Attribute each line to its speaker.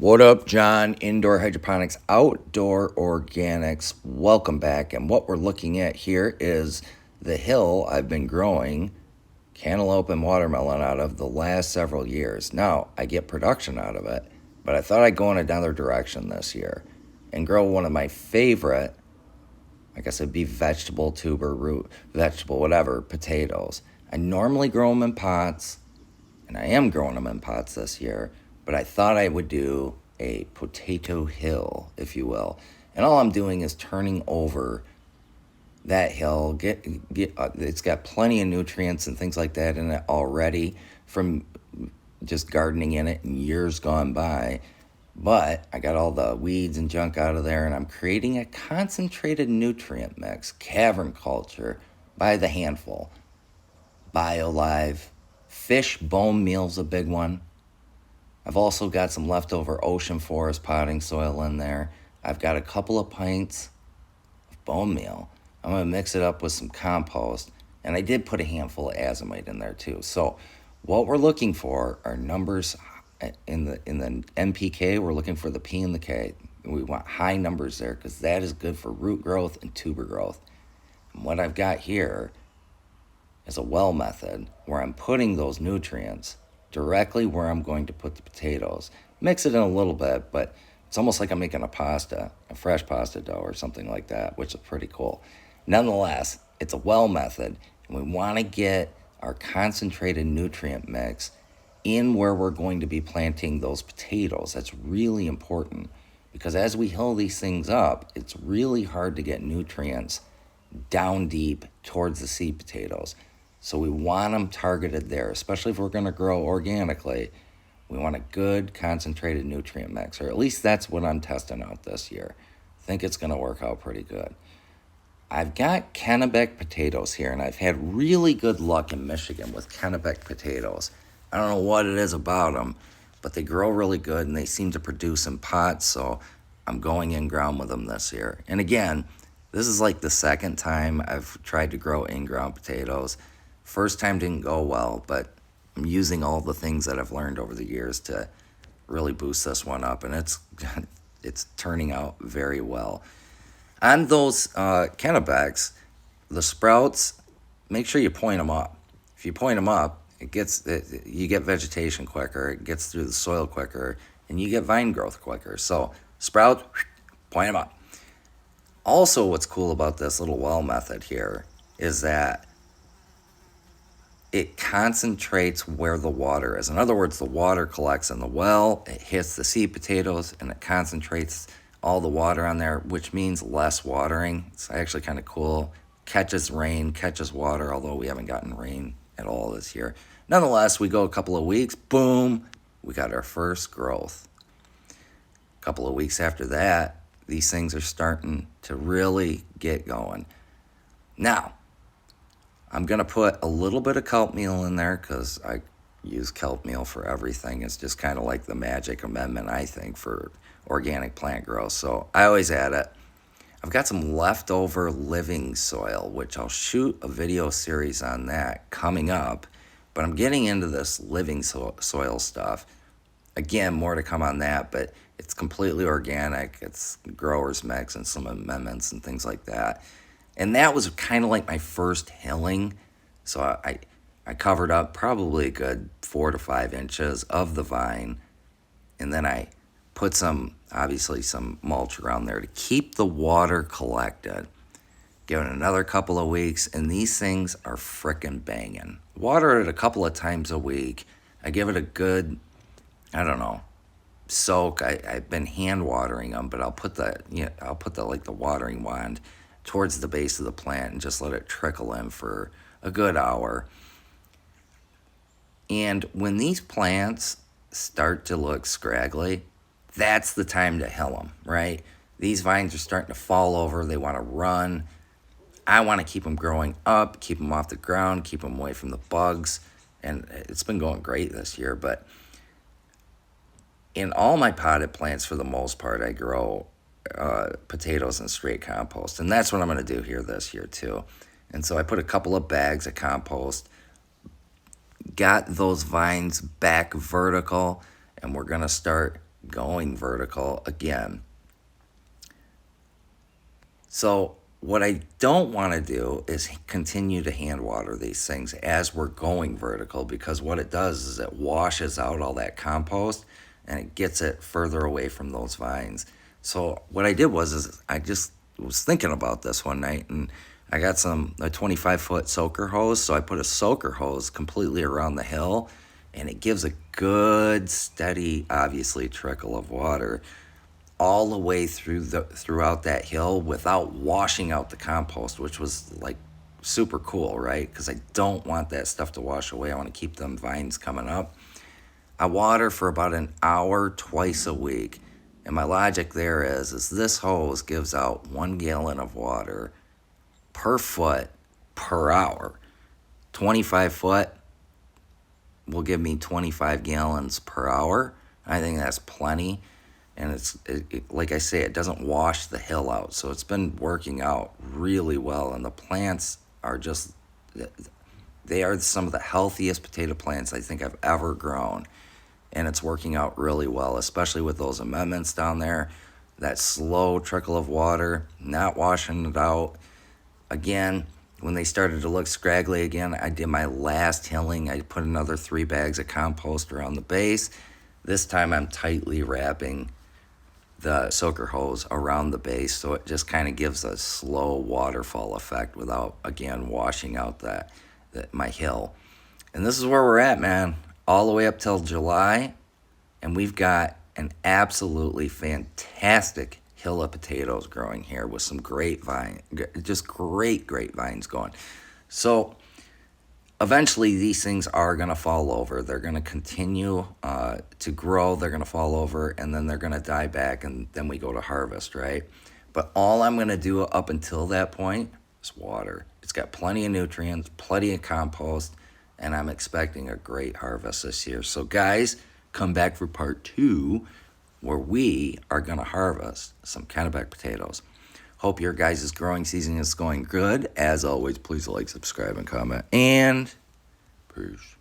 Speaker 1: What up, John? Indoor hydroponics, outdoor organics. Welcome back. And what we're looking at here is the hill I've been growing cantaloupe and watermelon out of the last several years. Now, I get production out of it, but I thought I'd go in another direction this year and grow one of my favorite, I guess it'd be vegetable, tuber, root, vegetable, whatever, potatoes. I normally grow them in pots, and I am growing them in pots this year, but I thought I would do a potato hill, if you will. And all I'm doing is turning over that hill. It's got plenty of nutrients and things like that in it already from just gardening in it in years gone by. But I got all the weeds and junk out of there, and I'm creating a concentrated nutrient mix, cavern culture, by the handful. BioLive, fish bone meal's a big one. I've also got some leftover ocean forest potting soil in there. I've got a couple of pints of bone meal. I'm going to mix it up with some compost. And I did put a handful of azomite in there too. So what we're looking for are numbers in the NPK. We're looking for the P and the K. We want high numbers there because that is good for root growth and tuber growth. And what I've got here is a well method where I'm putting those nutrients directly where I'm going to put the potatoes. Mix it in a little bit, but it's almost like I'm making a fresh pasta dough or something like that, which is pretty cool. Nonetheless, it's a well method, and we want to get our concentrated nutrient mix in where we're going to be planting those potatoes. That's really important because as we hill these things up, it's really hard to get nutrients down deep towards the seed potatoes. So we want them targeted there, especially if we're going to grow organically. We want a good concentrated nutrient mix, or at least that's what I'm testing out this year. I think it's going to work out pretty good. I've got Kennebec potatoes here, and I've had really good luck in Michigan with Kennebec potatoes. I don't know what it is about them, but they grow really good, and they seem to produce in pots, so I'm going in ground with them this year. And again, this is like the second time I've tried to grow in-ground potatoes. First time didn't go well, but I'm using all the things that I've learned over the years to really boost this one up, and it's turning out very well. On those Kennebecs, the sprouts, make sure you point them up. If you point them up, you get vegetation quicker, it gets through the soil quicker, and you get vine growth quicker. So sprout, point them up. Also, what's cool about this little well method here is that it concentrates where the water is. In other words, the water collects in the well, it hits the seed potatoes, and it concentrates all the water on there, which means less watering. It's actually kind of cool. Catches rain, catches water, although we haven't gotten rain at all this year. Nonetheless, we go a couple of weeks, boom, we got our first growth. A couple of weeks after that, these things are starting to really get going. Now, I'm going to put a little bit of kelp meal in there because I use kelp meal for everything. It's just kind of like the magic amendment, I think, for organic plant growth. So I always add it. I've got some leftover living soil, which I'll shoot a video series on that coming up. But I'm getting into this living soil stuff. Again, more to come on that, but it's completely organic. It's growers mix and some amendments and things like that. And that was kind of like my first hilling. So I covered up probably a good 4 to 5 inches of the vine. And then I put some mulch around there to keep the water collected. Give it another couple of weeks, and these things are frickin' banging. Water it a couple of times a week. I give it a good, soak. I've been hand watering them, but I'll put the watering wand towards the base of the plant and just let it trickle in for a good hour. And when these plants start to look scraggly, that's the time to hill them, right? These vines are starting to fall over. They want to run. I want to keep them growing up, keep them off the ground, keep them away from the bugs. And it's been going great this year. But in all my potted plants, for the most part, I grow potatoes in straight compost. And that's what I'm going to do here this year too. And so I put a couple of bags of compost, got those vines back vertical, and we're going to start going vertical again. So what I don't want to do is continue to hand water these things as we're going vertical, because what it does is it washes out all that compost and it gets it further away from those vines. So what I did was I just was thinking about this one night, and I got a 25-foot soaker hose. So I put a soaker hose completely around the hill, and it gives a good steady, obviously, trickle of water all the way throughout that hill without washing out the compost, which was like super cool, right? Because I don't want that stuff to wash away. I want to keep them vines coming up. I water for about an hour twice a week. And my logic there is this hose gives out 1 gallon of water per foot per hour. 25 foot will give me 25 gallons per hour. I think that's plenty. And like I say, it doesn't wash the hill out. So it's been working out really well. And the plants are they are some of the healthiest potato plants I think I've ever grown. And it's working out really well, especially with those amendments down there. That slow trickle of water, not washing it out. Again, when they started to look scraggly again, I did my last hilling. I put another 3 bags of compost around the base. This time I'm tightly wrapping the soaker hose around the base, so it just kind of gives a slow waterfall effect without, again, washing out my hill. And this is where we're at, man, all the way up till July, and we've got an absolutely fantastic hill of potatoes growing here with some great great vines going. So eventually these things are going to fall over. They're going to continue to grow. They're going to fall over, and then they're going to die back, and then we go to harvest, right? But all I'm going to do up until that point is water. It's got plenty of nutrients, plenty of compost, and I'm expecting a great harvest this year. So guys, come back for part 2, where we are going to harvest some Kennebec potatoes. Hope your guys' growing season is going good. As always, please like, subscribe, and comment. And peace.